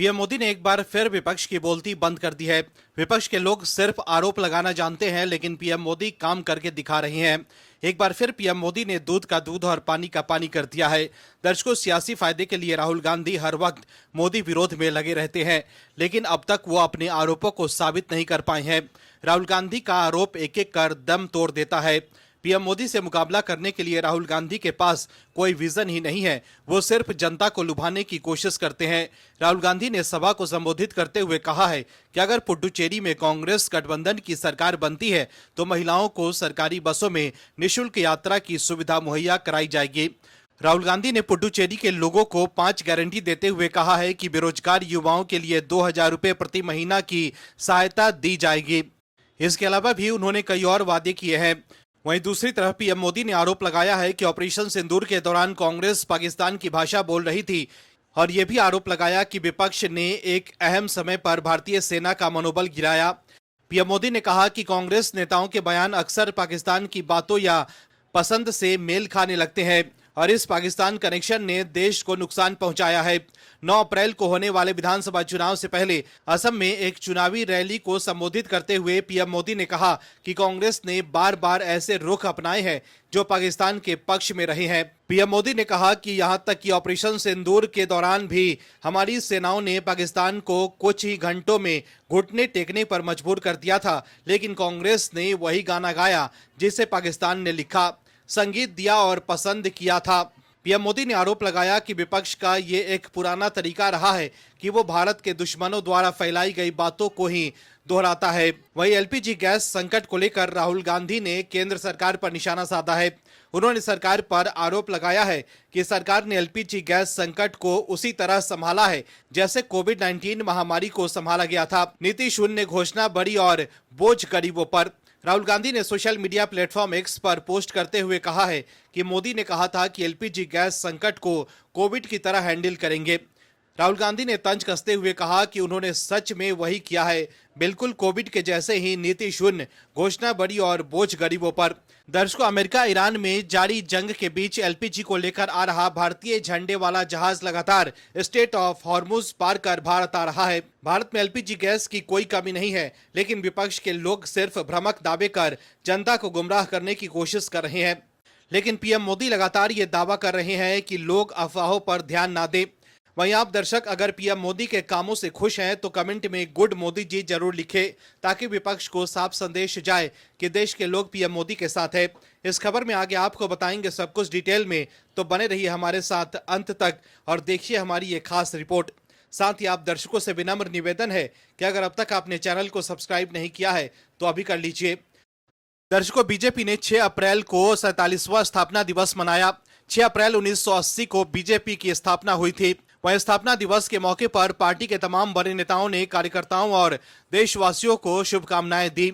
PM Modi ने एक बार फिर विपक्ष की बोलती बंद कर दी है। विपक्ष के लोग सिर्फ आरोप लगाना जानते हैं, लेकिन पीएम मोदी काम करके दिखा रहे हैं। एक बार फिर पीएम मोदी ने दूध का दूध और पानी का पानी कर दिया है। दर्शकों, सियासी फायदे के लिए राहुल गांधी हर वक्त मोदी विरोध में लगे रहते हैं, लेकिन अब तक वो अपने आरोपों को साबित नहीं कर पाए हैं। राहुल गांधी का आरोप एक एक कर दम तोड़ देता है। पीएम मोदी से मुकाबला करने के लिए राहुल गांधी के पास कोई विजन ही नहीं है। वो सिर्फ जनता को लुभाने की कोशिश करते हैं। राहुल गांधी ने सभा को संबोधित करते हुए कहा है कि अगर पुडुचेरी में कांग्रेस गठबंधन की सरकार बनती है तो महिलाओं को सरकारी बसों में निःशुल्क यात्रा की सुविधा मुहैया कराई जाएगी। राहुल गांधी ने पुडुचेरी के लोगों को 5 गारंटी देते हुए कहा है कि बेरोजगार युवाओं के लिए 2000 रुपए प्रति महीना की सहायता दी जाएगी। इसके अलावा भी उन्होंने कई और वादे किए हैं। वहीं दूसरी तरफ पीएम मोदी ने आरोप लगाया है कि ऑपरेशन सिंदूर के दौरान कांग्रेस पाकिस्तान की भाषा बोल रही थी, और यह भी आरोप लगाया कि विपक्ष ने एक अहम समय पर भारतीय सेना का मनोबल गिराया। पीएम मोदी ने कहा कि कांग्रेस नेताओं के बयान अक्सर पाकिस्तान की बातों या पसंद से मेल खाने लगते हैं, और इस पाकिस्तान कनेक्शन ने देश को नुकसान पहुंचाया है। 9 अप्रैल को होने वाले विधानसभा चुनाव से पहले असम में एक चुनावी रैली को संबोधित करते हुए पीएम मोदी ने कहा कि कांग्रेस ने बार बार ऐसे रुख अपनाए हैं जो पाकिस्तान के पक्ष में रहे हैं। पीएम मोदी ने कहा कि यहां तक कि ऑपरेशन सिंदूर के दौरान भी हमारी सेनाओं ने पाकिस्तान को कुछ ही घंटों में घुटने टेकने पर मजबूर कर दिया था, लेकिन कांग्रेस ने वही गाना गाया जिसे पाकिस्तान ने लिखा, संगीत दिया और पसंद किया था। पीएम मोदी ने आरोप लगाया कि विपक्ष का ये एक पुराना तरीका रहा है कि वो भारत के दुश्मनों द्वारा फैलाई गई बातों को ही दोहराता है। वहीं एलपीजी गैस संकट को लेकर राहुल गांधी ने केंद्र सरकार पर निशाना साधा है। उन्होंने सरकार पर आरोप लगाया है कि सरकार ने एलपीजी गैस संकट को उसी तरह संभाला है जैसे कोविड-19 महामारी को संभाला गया था। नीति शून्य घोषणा बड़ी और बोझ गरीबों पर। राहुल गांधी ने सोशल मीडिया प्लेटफॉर्म एक्स पर पोस्ट करते हुए कहा है कि मोदी ने कहा था कि एलपीजी गैस संकट को कोविड की तरह हैंडल करेंगे। राहुल गांधी ने तंज कसते हुए कहा कि उन्होंने सच में वही किया है, बिल्कुल कोविड के जैसे ही नीति शून्य घोषणा बड़ी और बोझ गरीबों पर। दर्शकों, अमेरिका ईरान में जारी जंग के बीच एलपीजी को लेकर आ रहा भारतीय झंडे वाला जहाज लगातार स्ट्रेट ऑफ हॉर्मुज पार कर भारत आ रहा है। भारत में एलपीजी गैस की कोई कमी नहीं है, लेकिन विपक्ष के लोग सिर्फ भ्रामक दावे कर जनता को गुमराह करने की कोशिश कर रहे हैं। लेकिन पीएम मोदी लगातार ये दावा कर रहे हैं कि लोग अफवाहों पर ध्यान ना दें। वहीं आप दर्शक अगर पीएम मोदी के कामों से खुश हैं तो कमेंट में गुड मोदी जी जरूर लिखें, ताकि विपक्ष को साफ संदेश जाए कि देश के लोग पीएम मोदी के साथ है। इस खबर में आगे आपको बताएंगे सब कुछ डिटेल में, तो बने रहिए हमारे साथ अंत तक और देखिए हमारी ये खास रिपोर्ट। साथ ही आप दर्शकों से विनम्र निवेदन है कि अगर अब तक आपने चैनल को सब्सक्राइब नहीं किया है तो अभी कर लीजिए। दर्शकों, बीजेपी ने 6 अप्रैल को 47वां स्थापना दिवस मनाया। 6 अप्रैल 1980 को बीजेपी की स्थापना हुई थी। वहीं स्थापना दिवस के मौके पर पार्टी के तमाम बड़े नेताओं ने कार्यकर्ताओं और देशवासियों को शुभकामनाएं दी।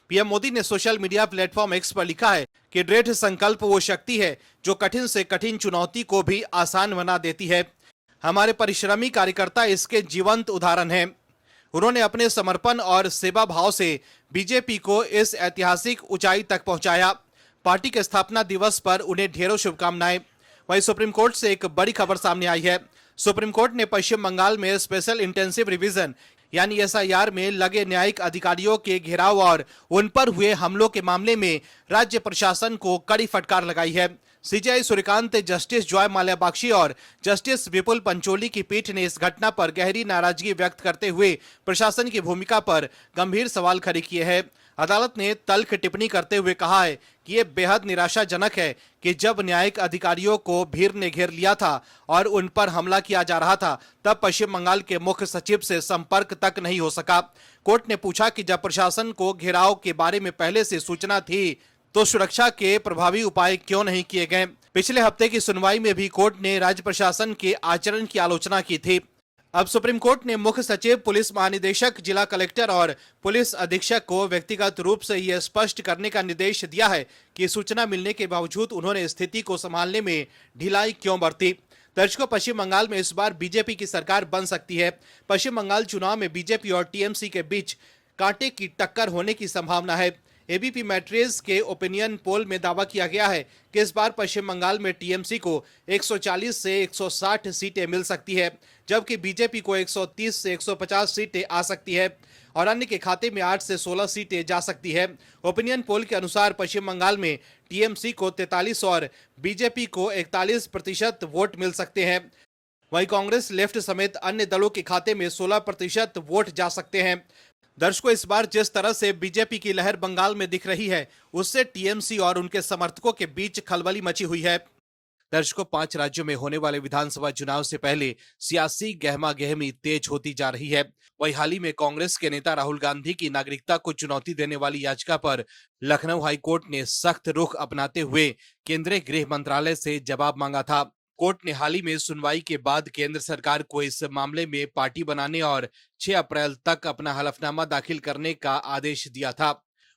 पीएम मोदी ने सोशल मीडिया प्लेटफॉर्म एक्स पर लिखा है कि दृढ़ संकल्प वो शक्ति है जो कठिन से कठिन चुनौती को भी आसान बना देती है। हमारे परिश्रमी कार्यकर्ता इसके जीवंत उदाहरण हैं। उन्होंने अपने समर्पण और सेवा भाव से बीजेपी को इस ऐतिहासिक ऊंचाई तक पहुंचाया। पार्टी के स्थापना दिवस पर उन्हें ढेरों शुभकामनाएं। वहीं सुप्रीम कोर्ट से एक बड़ी खबर सामने आई है। सुप्रीम कोर्ट ने पश्चिम बंगाल में स्पेशल इंटेंसिव रिवीजन यानी एसआईआर में लगे न्यायिक अधिकारियों के घेराव और उन पर हुए हमलों के मामले में राज्य प्रशासन को कड़ी फटकार लगाई है। CJI Suryakant, justice Joymalya Bagchi और जस्टिस विपुल पंचोली की पीठ ने इस घटना पर गहरी नाराजगी व्यक्त करते हुए प्रशासन की भूमिका पर गंभीर सवाल खड़े किए हैं। अदालत ने तल्ख टिप्पणी करते हुए कहा है कि ये बेहद निराशाजनक है कि जब न्यायिक अधिकारियों को भीड़ ने घेर लिया था और उन पर हमला किया जा रहा था, तब पश्चिम बंगाल के मुख्य सचिव से संपर्क तक नहीं हो सका। कोर्ट ने पूछा कि जब प्रशासन को घेराव के बारे में पहले से सूचना थी तो सुरक्षा के प्रभावी उपाय क्यों नहीं किए गए। पिछले हफ्ते की सुनवाई में भी कोर्ट ने राज्य प्रशासन के आचरण की आलोचना की थी। अब सुप्रीम कोर्ट ने मुख्य सचिव, पुलिस महानिदेशक, जिला कलेक्टर और पुलिस अधीक्षक को व्यक्तिगत रूप से यह स्पष्ट करने का निर्देश दिया है कि सूचना मिलने के बावजूद उन्होंने स्थिति को संभालने में ढिलाई क्यों बरती। दर्शकों, पश्चिम बंगाल में इस बार बीजेपी की सरकार बन सकती है। पश्चिम बंगाल चुनाव में बीजेपी और टीएमसी के बीच कांटे की टक्कर होने की संभावना है। एबीपी मैट्रेस के ओपिनियन पोल में दावा किया गया है कि इस बार पश्चिम बंगाल में टीएमसी को 140 से 160 सीटें मिल सकती है, जबकि बीजेपी को 130 से 150 सीटें आ सकती है और अन्य के खाते में 8 से 16 सीटें जा सकती है। ओपिनियन पोल के अनुसार पश्चिम बंगाल में टीएमसी को 43 और बीजेपी को 41% वोट मिल सकते हैं। वहीं कांग्रेस, लेफ्ट समेत अन्य दलों के खाते में 16% वोट जा सकते हैं। दर्शकों, इस बार जिस तरह से बीजेपी की लहर बंगाल में दिख रही है, उससे टीएमसी और उनके समर्थकों के बीच खलबली मची हुई है। दर्शकों, 5 राज्यों में होने वाले विधानसभा चुनाव से पहले सियासी गहमा गहमी तेज होती जा रही है। वहीं हाल ही में कांग्रेस के नेता राहुल गांधी की नागरिकता को चुनौती देने वाली याचिका पर लखनऊ हाईकोर्ट ने सख्त रुख अपनाते हुए केंद्रीय गृह मंत्रालय से जवाब मांगा था। कोर्ट ने हाल ही में सुनवाई के बाद केंद्र सरकार को इस मामले में पार्टी बनाने और 6 अप्रैल तक अपना हलफनामा दाखिल करने का आदेश दिया था।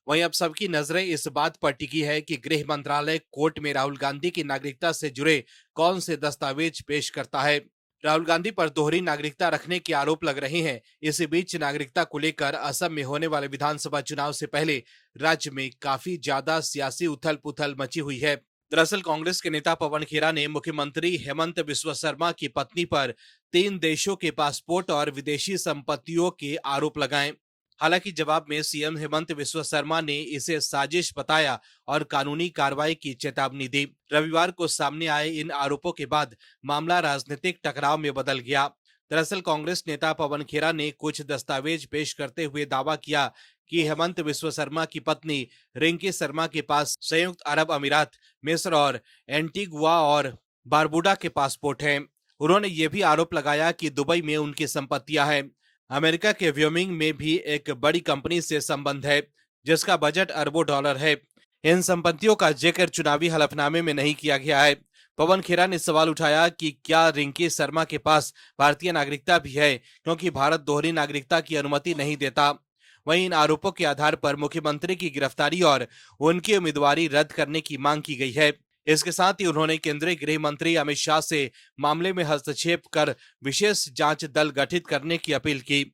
वहीं अब सबकी नजरें इस बात पर टिकी है कि गृह मंत्रालय कोर्ट में राहुल गांधी की नागरिकता से जुड़े कौन से दस्तावेज पेश करता है। राहुल गांधी पर दोहरी नागरिकता रखने के आरोप लग रहे हैं। इसी बीच नागरिकता को लेकर असम में होने वाले विधानसभा चुनाव से पहले राज्य में काफी ज्यादा सियासी उथल पुथल मची हुई है। दरअसल कांग्रेस के नेता पवन खेरा ने मुख्यमंत्री हेमंत बिस्वा शर्मा की पत्नी पर 3 देशों के पासपोर्ट और विदेशी संपत्तियों के आरोप लगाए। हालांकि जवाब में सीएम हेमंत बिस्वा शर्मा ने इसे साजिश बताया और कानूनी कार्रवाई की चेतावनी दी। रविवार को सामने आए इन आरोपों के बाद मामला राजनीतिक टकराव में बदल गया। दरअसल कांग्रेस नेता पवन खेरा ने कुछ दस्तावेज पेश करते हुए दावा किया कि हेमंत बिस्वा शर्मा की पत्नी रिंकी शर्मा के पास संयुक्त अरब अमीरात, मिस्र और एंटीगुआ और बारबुडा के पासपोर्ट हैं। उन्होंने ये भी आरोप लगाया कि दुबई में उनकी संपत्तियां हैं। अमेरिका के व्योमिंग में भी एक बड़ी कंपनी से संबंध है, जिसका बजट अरबों डॉलर है। इन संपत्तियों का जिक्र चुनावी हलफनामे में नहीं किया गया है। पवन खेरा ने सवाल उठाया कि क्या रिंकी शर्मा के पास भारतीय नागरिकता भी है, क्योंकि भारत दोहरी नागरिकता की अनुमति नहीं देता। वहीं इन आरोपों के आधार पर मुख्यमंत्री की गिरफ्तारी और उनकी उम्मीदवारी रद्द करने की मांग की गई है। इसके साथ ही उन्होंने केंद्रीय गृह मंत्री अमित शाह से मामले में हस्तक्षेप कर विशेष जांच दल गठित करने की अपील की।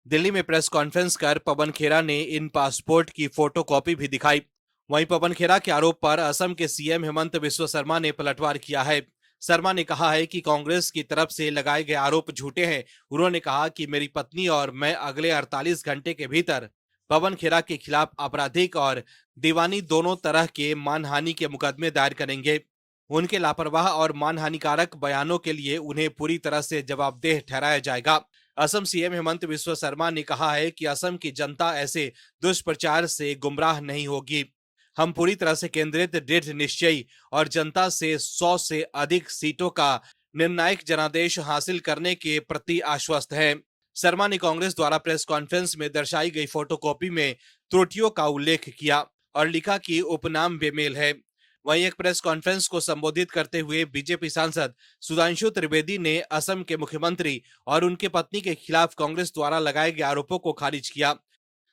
दिल्ली में प्रेस कॉन्फ्रेंस कर पवन खेरा ने इन पासपोर्ट की फोटोकॉपी भी दिखाई। वहीं पवन खेरा के आरोप पर असम के सीएम हेमंत बिस्वा शर्मा ने पलटवार किया है। शर्मा ने कहा है कि कांग्रेस की तरफ से लगाए गए आरोप झूठे हैं। उन्होंने कहा कि मेरी पत्नी और मैं अगले 48 घंटे के भीतर पवन खेरा के खिलाफ आपराधिक और दीवानी दोनों तरह के मानहानि के मुकदमे दायर करेंगे। उनके लापरवाह और मानहानिकारक बयानों के लिए उन्हें पूरी तरह से जवाबदेह ठहराया जाएगा। असम सीएम हेमंत बिस्वा शर्मा ने कहा है कि असम की जनता ऐसे दुष्प्रचार से गुमराह नहीं होगी। हम पूरी तरह से केंद्रित, दृढ़ निश्चयी और जनता से 100 से अधिक सीटों का निर्णायक जनादेश हासिल करने के प्रति आश्वस्त हैं। शर्मा ने कांग्रेस द्वारा प्रेस कॉन्फ्रेंस में दर्शाई गई फोटोकॉपी में त्रुटियों का उल्लेख किया और लिखा कि उपनाम बेमेल है। वहीं एक प्रेस कॉन्फ्रेंस को संबोधित करते हुए बीजेपी सांसद सुधांशु त्रिवेदी ने असम के मुख्यमंत्री और उनके पत्नी के खिलाफ कांग्रेस द्वारा लगाए गए आरोपों को खारिज किया।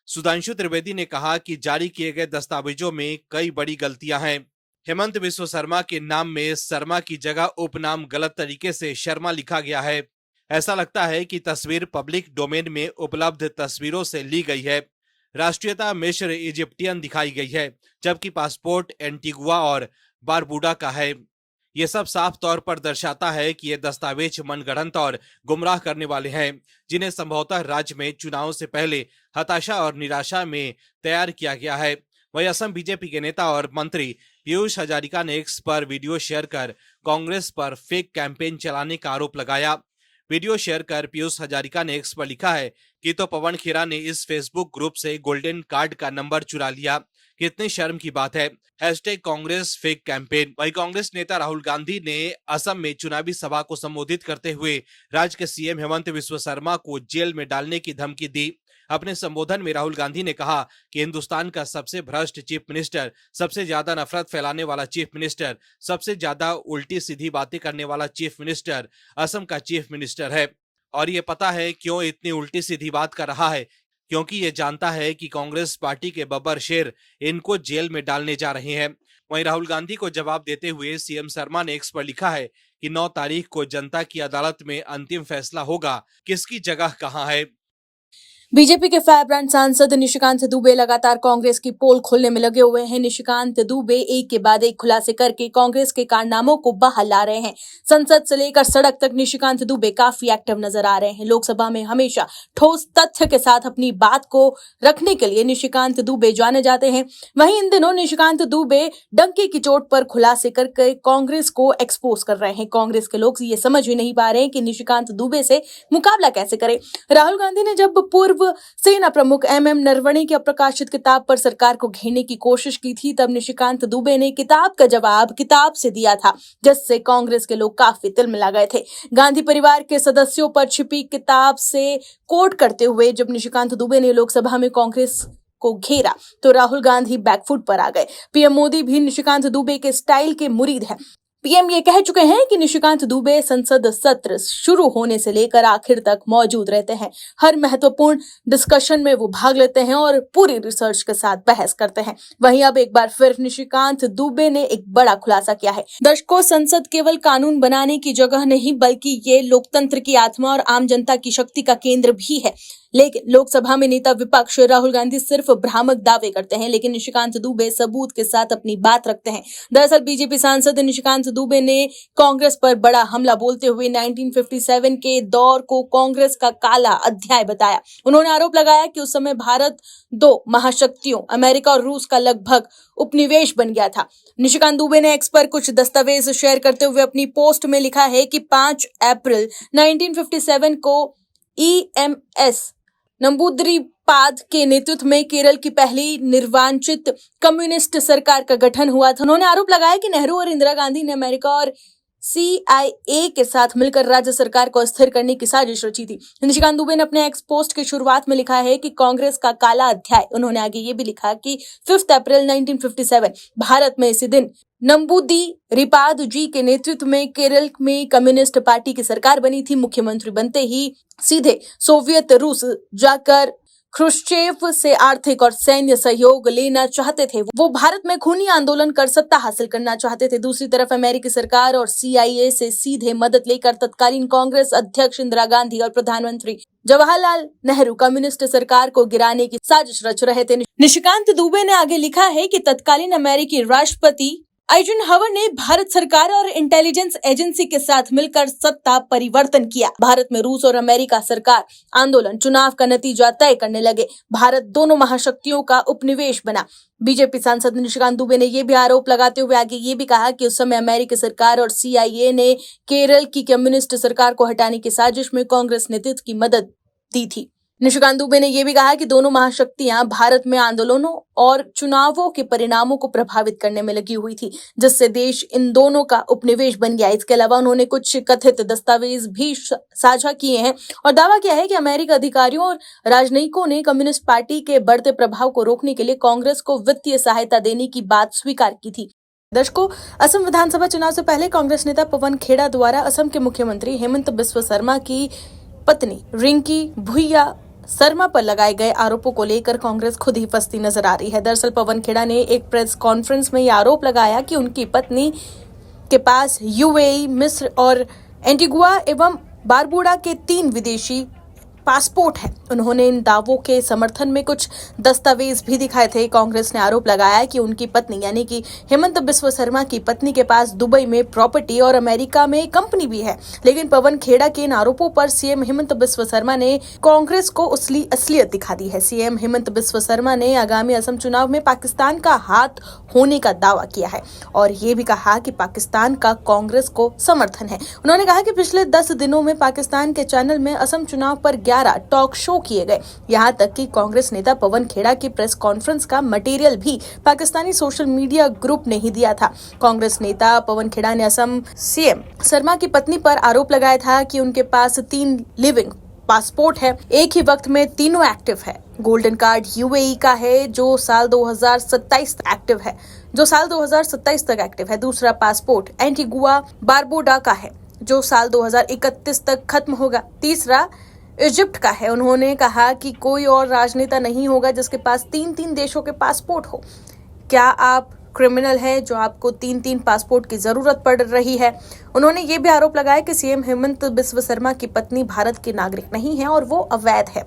सुधांशु त्रिवेदी ने कहा कि जारी किए गए दस्तावेजों में कई बड़ी गलतियां हैं। हेमंत बिस्वा शर्मा के नाम में शर्मा की जगह उपनाम गलत तरीके से शर्मा लिखा गया है। ऐसा लगता है कि तस्वीर पब्लिक डोमेन में उपलब्ध तस्वीरों से ली गई है। राष्ट्रीयता मिस्र इजिप्टियन दिखाई गई है, जबकि पासपोर्ट एंटीगुआ और बारबुडा का है। ये सब साफ तौर पर दर्शाता है कि ये दस्तावेज मनगढ़ंत और गुमराह करने वाले हैं, जिन्हें संभवतः राज्य में चुनाव से पहले हताशा और निराशा में तैयार किया गया है। वहीं असम बीजेपी के नेता और मंत्री पीयूष हजारिका ने एक्स पर वीडियो शेयर कर कांग्रेस पर फेक कैंपेन चलाने का आरोप लगाया। वीडियो शेयर कर पीयूष हजारिका ने एक्स पर लिखा है कि तो पवन खेरा ने इस फेसबुक ग्रुप से गोल्डन कार्ड का नंबर चुरा लिया। कितनी शर्म की बात है। #Congress fake campaign. वहीं कांग्रेस नेता राहुल गांधी ने असम में चुनावी सभा को संबोधित करते हुए राज्य के सीएम हेमंत बिस्वा शर्मा को जेल में डालने की धमकी दी। अपने संबोधन में राहुल गांधी ने कहा कि हिंदुस्तान का सबसे भ्रष्ट चीफ मिनिस्टर, सबसे ज्यादा नफरत फैलाने वाला चीफ मिनिस्टर, सबसे ज्यादा उल्टी सीधी बातें करने वाला चीफ मिनिस्टर असम का चीफ मिनिस्टर है। और ये पता है क्यों इतनी उल्टी सीधी बात कर रहा है, क्योंकि ये जानता है कि कांग्रेस पार्टी के बब्बर शेर इनको जेल में डालने जा रहे हैं। वहीं राहुल गांधी को जवाब देते हुए सीएम शर्मा ने एक्स पर लिखा है कि 9 तारीख को जनता की अदालत में अंतिम फैसला होगा किसकी जगह कहां है। बीजेपी के फायर ब्रांड सांसद निशिकांत दुबे लगातार कांग्रेस की पोल खोलने में लगे हुए हैं। निशिकांत दुबे एक के बाद एक खुलासे करके कांग्रेस के कारनामों को बाहर ला रहे हैं। संसद से लेकर सड़क तक निशिकांत दुबे काफी एक्टिव नजर आ रहे हैं। लोकसभा में हमेशा ठोस तथ्य के साथ अपनी बात को रखने के लिए निशिकांत दुबे जाने जाते हैं। वहीं इन दिनों निशिकांत दुबे डंके की चोट पर खुलासे करके कांग्रेस को एक्सपोज कर रहे हैं। कांग्रेस के लोग ये समझ ही नहीं पा रहे हैं कि निशिकांत दुबे से मुकाबला कैसे करें। राहुल गांधी ने जब पूर्व सेना प्रमुख एमएम नरवणे की अप्रकाशित किताब पर सरकार को घेरने की कोशिश की थी, तब निशिकांत दुबे ने किताब का जवाब किताब से दिया था, जिससे कांग्रेस के लोग काफी तिलमिला गए थे। गांधी परिवार के सदस्यों पर छिपी किताब से कोट करते हुए जब निशिकांत दुबे ने लोकसभा में कांग्रेस को घेरा तो राहुल गांधी बैकफुट पर आ गए। पीएम मोदी भी निशिकांत दुबे के स्टाइल के मुरीद हैं। पीएम ये कह चुके हैं कि निशिकांत दुबे संसद सत्र शुरू होने से लेकर आखिर तक मौजूद रहते हैं। हर महत्वपूर्ण डिस्कशन में वो भाग लेते हैं और पूरी रिसर्च के साथ बहस करते हैं। वहीं अब एक बार फिर निशिकांत दुबे ने एक बड़ा खुलासा किया है। दर्शकों, संसद केवल कानून बनाने की जगह नहीं बल्कि ये लोकतंत्र की आत्मा और आम जनता की शक्ति का केंद्र भी है। लेकिन लोकसभा में नेता विपक्ष राहुल गांधी सिर्फ भ्रामक दावे करते हैं, लेकिन निशिकांत दुबे सबूत के साथ अपनी बात रखते हैं। दरअसल बीजेपी सांसद निशिकांत दुबे ने कांग्रेस पर बड़ा हमला बोलते हुए 1957 के दौर को कांग्रेस का काला अध्याय बताया। उन्होंने आरोप लगाया कि उस समय भारत दो महाशक्तियों अमेरिका और रूस का लगभग उपनिवेश बन गया था। निशिकांत दुबे ने एक्स पर कुछ दस्तावेज शेयर करते हुए अपनी पोस्ट में लिखा है कि 5 अप्रैल 1957 को EMS नंबूद्रीपाद के नेतृत्व में केरल की पहली निर्वाचित कम्युनिस्ट सरकार का गठन हुआ था। उन्होंने आरोप लगाया कि नेहरू और इंदिरा गांधी ने अमेरिका और CIA के साथ मिलकर राज्य सरकार को अस्थिर करने की साजिश रची थी। निशिकांत दुबे ने अपने एक्स पोस्ट की शुरुआत में लिखा है कि कांग्रेस का काला अध्याय। उन्होंने आगे ये भी लिखा कि 5 अप्रैल 1957 भारत में इसी दिन नंबूदिरिपाद जी के नेतृत्व में केरल में कम्युनिस्ट पार्टी की सरकार बनी थी। मुख्यमंत्री बनते ही सीधे सोवियत रूस जाकर ख्रुश्चेव से आर्थिक और सैन्य सहयोग लेना चाहते थे। वो भारत में खूनी आंदोलन कर सत्ता हासिल करना चाहते थे। दूसरी तरफ अमेरिकी सरकार और CIA से सीधे मदद लेकर तत्कालीन कांग्रेस अध्यक्ष इंदिरा गांधी और प्रधानमंत्री जवाहरलाल नेहरू कम्युनिस्ट सरकार को गिराने की साजिश रच रहे थे। निशिकांत दुबे ने आगे लिखा है कि तत्कालीन अमेरिकी राष्ट्रपति आइजनहवर ने भारत सरकार और इंटेलिजेंस एजेंसी के साथ मिलकर सत्ता परिवर्तन किया। भारत में रूस और अमेरिका सरकार आंदोलन चुनाव का नतीजा तय करने लगे। भारत दोनों महाशक्तियों का उपनिवेश बना। बीजेपी सांसद निशिकांत दुबे ने यह भी आरोप लगाते हुए आगे ये भी कहा कि उस समय अमेरिकी सरकार और CIA ने केरल की कम्युनिस्ट सरकार को हटाने की साजिश में कांग्रेस नेतृत्व की मदद दी थी। निशिकांत दुबे ने यह भी कहा कि दोनों महाशक्तियां भारत में आंदोलनों और चुनावों के परिणामों को प्रभावित करने में लगी हुई थी, जिससे देश इन दोनों का उपनिवेश बन गया। इसके अलावा उन्होंने कुछ कथित दस्तावेज भी साझा किए हैं और दावा किया है कि अमेरिकी अधिकारियों और राजनयिकों ने कम्युनिस्ट पार्टी के बढ़ते प्रभाव को रोकने के लिए कांग्रेस को वित्तीय सहायता देने की बात स्वीकार की थी। दर्शकों, असम विधानसभा चुनाव से पहले कांग्रेस नेता पवन खेड़ा द्वारा असम के मुख्यमंत्री हेमंत बिस्वा शर्मा की पत्नी रिंकी भुइया शर्मा पर लगाए गए आरोपों को लेकर कांग्रेस खुद ही फंसती नजर आ रही है। दरअसल पवन खेड़ा ने एक प्रेस कॉन्फ्रेंस में यह आरोप लगाया कि उनकी पत्नी के पास UAE, मिस्र और एंटीगुआ एवं बारबुडा के 3 विदेशी पासपोर्ट है। उन्होंने इन दावों के समर्थन में कुछ दस्तावेज भी दिखाए थे। कांग्रेस ने आरोप लगाया कि उनकी पत्नी यानी कि हेमंत बिस्वा शर्मा की पत्नी के पास दुबई में प्रॉपर्टी और अमेरिका में कंपनी भी है। लेकिन पवन खेड़ा के इन आरोपों पर सीएम हेमंत बिस्वा शर्मा ने कांग्रेस को असलियत दिखा दी है। सीएम हेमंत बिस्वा शर्मा ने आगामी असम चुनाव में पाकिस्तान का हाथ होने का दावा किया है और ये भी कहा कि पाकिस्तान का कांग्रेस को समर्थन है। उन्होंने कहा कि पिछले 10 दिनों में पाकिस्तान के चैनल में असम चुनाव पर 11 टॉक शो किए गए। यहाँ तक कि कांग्रेस नेता पवन खेड़ा की प्रेस कॉन्फ्रेंस का मटेरियल भी पाकिस्तानी सोशल मीडिया ग्रुप ने ही दिया था। कांग्रेस नेता पवन खेड़ा ने असम सीएम शर्मा की पत्नी पर आरोप लगाया था कि उनके पास 3 लिविंग पासपोर्ट है, एक ही वक्त में तीनों एक्टिव है। गोल्डन कार्ड UAE का है जो साल 2027 तक एक्टिव है। दूसरा पासपोर्ट एंटीगुआ बारबुडा का है जो साल 2031 तक खत्म होगा। तीसरा इजिप्ट का है। उन्होंने कहा कि कोई और राजनेता नहीं होगा जिसके पास 3 देशों के पासपोर्ट हो। क्या आप क्रिमिनल है जो आपको 3 पासपोर्ट की जरूरत पड़ रही है? उन्होंने ये भी आरोप लगाया कि सीएम हेमंत बिस्वा शर्मा की पत्नी भारत की नागरिक नहीं है और वो अवैध है।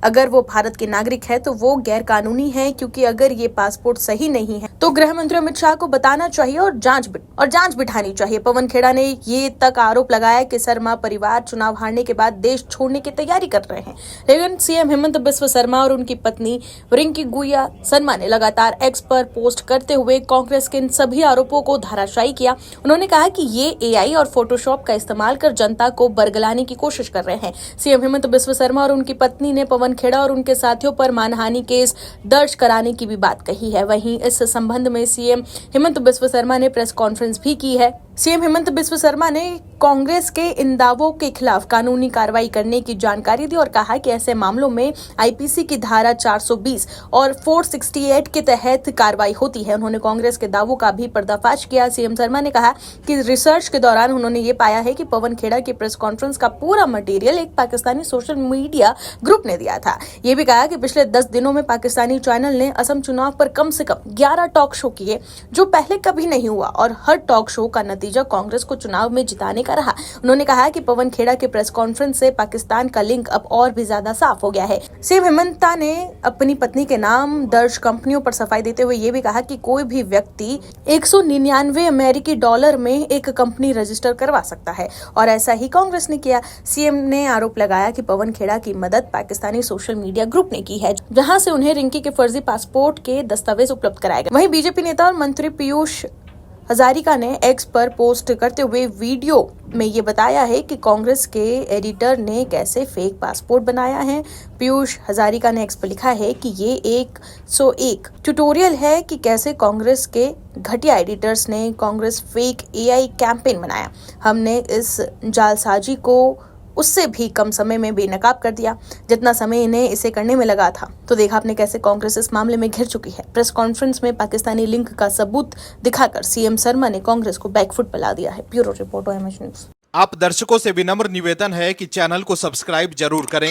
अगर वो भारत के नागरिक है तो वो गैर कानूनी है, क्योंकि अगर ये पासपोर्ट सही नहीं है तो गृह मंत्री अमित शाह को बताना चाहिए और जांच बिठानी चाहिए। पवन खेड़ा ने ये तक आरोप लगाया कि शर्मा परिवार चुनाव हारने के बाद देश छोड़ने की तैयारी कर रहे हैं। लेकिन सीएम हेमंत बिस्वा शर्मा और उनकी पत्नी रिंकी गुइया शर्मा ने लगातार एक्स पर पोस्ट करते हुए कांग्रेस के इन सभी आरोपों को धराशायी किया। उन्होंने कहा कि ये एआई और फोटोशॉप का इस्तेमाल कर जनता को बरगलाने की कोशिश कर रहे हैं। सीएम हेमंत बिस्वा शर्मा और उनकी पत्नी ने पवन खेड़ा और उनके साथियों पर मानहानि केस दर्ज कराने की भी बात कही है। वहीं इस संबंध में सीएम हेमंत बिस्वा शर्मा ने प्रेस कॉन्फ्रेंस भी की है। सीएम हेमंत बिस्वा शर्मा ने कांग्रेस के इन दावों के खिलाफ कानूनी कार्रवाई करने की जानकारी दी और कहा कि ऐसे मामलों में आईपीसी की धारा 420 और 468 के तहत कार्रवाई होती है। उन्होंने कांग्रेस के दावों का भी पर्दाफाश किया। सीएम शर्मा ने कहा कि रिसर्च के दौरान उन्होंने ये पाया है कि पवन खेड़ा की प्रेस कॉन्फ्रेंस का पूरा मटेरियल एक पाकिस्तानी सोशल मीडिया ग्रुप ने दिया था। ये भी कहा कि पिछले 10 दिनों में पाकिस्तानी चैनल ने असम चुनाव पर कम से कम 11 टॉक शो किए, जो पहले कभी नहीं हुआ, और हर टॉक शो का नतीजा कांग्रेस को चुनाव में जिताने का रहा। उन्होंने कहा कि पवन खेड़ा के प्रेस कॉन्फ्रेंस से पाकिस्तान का लिंक अब और भी ज्यादा साफ हो गया है। सीएम हेमंता ने अपनी पत्नी के नाम दर्ज कंपनियों पर सफाई देते हुए ये भी कहा कि कोई भी व्यक्ति 199 अमेरिकी डॉलर में एक कंपनी रजिस्टर करवा सकता है, और ऐसा ही कांग्रेस ने किया। सीएम ने आरोप लगाया कि पवन खेड़ा की मदद पाकिस्तानी सोशल मीडिया ग्रुप ने की है, जहां से उन्हें रिंकी के फर्जी पासपोर्ट के दस्तावेज उपलब्ध कराए गए। वहीं बीजेपी नेता और मंत्री पीयूष हजारिका ने एक्स पर पोस्ट करते हुए वीडियो में ये बताया है कि कांग्रेस के एडिटर ने कैसे फेक पासपोर्ट बनाया है। पीयूष हजारिका ने एक्स पर लिखा है कि ये 101 ट्यूटोरियल है कि कैसे कांग्रेस के घटिया एडिटर्स ने कांग्रेस फेक एआई कैंपेन बनाया। हमने इस जालसाजी को उससे भी कम समय में बेनकाब कर दिया जितना समय इन्हें इसे करने में लगा था। तो देखा आपने कैसे कांग्रेस इस मामले में घिर चुकी है। प्रेस कॉन्फ्रेंस में पाकिस्तानी लिंक का सबूत दिखाकर सीएम शर्मा ने कांग्रेस को बैकफुट पर ला दिया है। Bureau report OMH news. आप दर्शकों से विनम्र निवेदन है कि चैनल को सब्सक्राइब जरूर करें